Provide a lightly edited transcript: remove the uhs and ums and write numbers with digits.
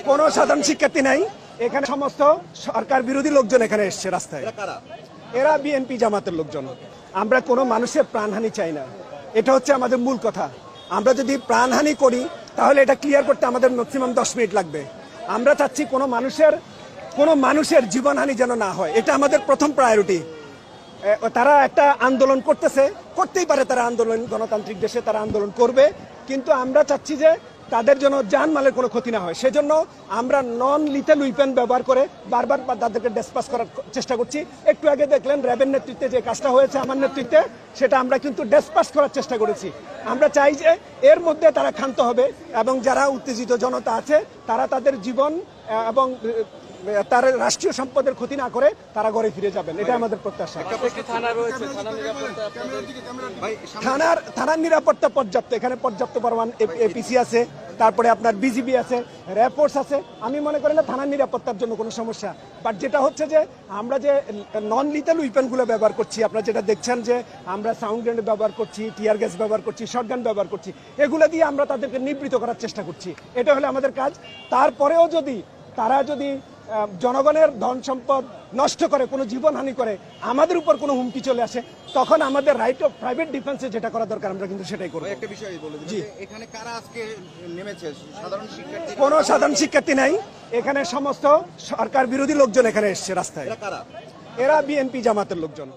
কোনো সাধারণ শিক্ষার্থী নাই এখানে, সমস্ত সরকার বিরোধী লোকজন এখানে এসছে রাস্তায়। এরা বিএনপি জামাতের লোকজন। আমরা কোনো মানুষের প্রাণহানি চাই না, এটা হচ্ছে আমাদের মূল কথা। আমরা যদি প্রাণহানি করি তাহলে এটা ক্লিয়ার করতে আমাদের ম্যাক্সিমাম 10 মিনিট লাগবে। আমরা চাচ্ছি কোনো মানুষের জীবনহানি যেন না হয়, এটা আমাদের প্রথম প্রায়োরিটি। তারা একটা আন্দোলন করতেই পারে, তারা আন্দোলন গণতান্ত্রিক দেশে তারা আন্দোলন করবে, কিন্তু আমরা চাচ্ছি যে তাদের জন্য জানমালের কোনো ক্ষতি না হয়। সেজন্য আমরা নন লিথেল উইপেন ব্যবহার করে বারবার তাদেরকে ডিসপাস করার চেষ্টা করছি। একটু আগে দেখলেন র্যাবের নেতৃত্বে যে কাজটা হয়েছে, আমার নেতৃত্বে, সেটা আমরা কিন্তু ডিসপাস করার চেষ্টা করেছি। আমরা চাই যে এর মধ্যে তারা ক্ষান্ত হবে এবং যারা উত্তেজিত জনতা আছে তারা তাদের জীবন এবং তার রাষ্ট্রীয় সম্পদের ক্ষতি না করে তারা ঘরে ফিরে যাবেন, এটা আমাদের প্রত্যাশা। থানার নিরাপত্তা পর্যাপ্ত, এখানে পর্যাপ্ত পরিমাণ এপিসি আছে, তারপরে আপনার বিজিবি আছে, র্যাব ফোর্স আছে। আমি মনে করি না থানার নিরাপত্তার জন্য কোনো সমস্যা। বাট যেটা হচ্ছে যে আমরা যে নন লিথেল উইপেনগুলো ব্যবহার করছি, আপনারা যেটা দেখছেন যে আমরা সাউন্ড গ্রেনেড ব্যবহার করছি, টিয়ার গ্যাস ব্যবহার করছি, শটগান ব্যবহার করছি, এগুলো দিয়ে আমরা তাদেরকে নিবৃত করার চেষ্টা করছি। এটা হলো আমাদের কাজ। তারপরেও যদি তারা জনগণের ধন সম্পদ নষ্ট করে, কোনো জীবনহানি করে, আমাদের উপর কোনো হুমকি চলে আসে, তখন আমাদের রাইট অফ প্রাইভেট ডিফেন্সে যেটা করা দরকার আমরা কিন্তু সেটাই করব। একটা বিষয় বলে দিন, এখানে কারা আজকে নেমেছে? সাধারণ শিক্ষার্থী? কোনো সাধারণ শিক্ষার্থী নাই এখানে, সমস্ত সরকার বিরোধী লোকজন এখানে এসছে রাস্তায়। এরা কারা? এরা বিএনপি জামাতের লোকজন।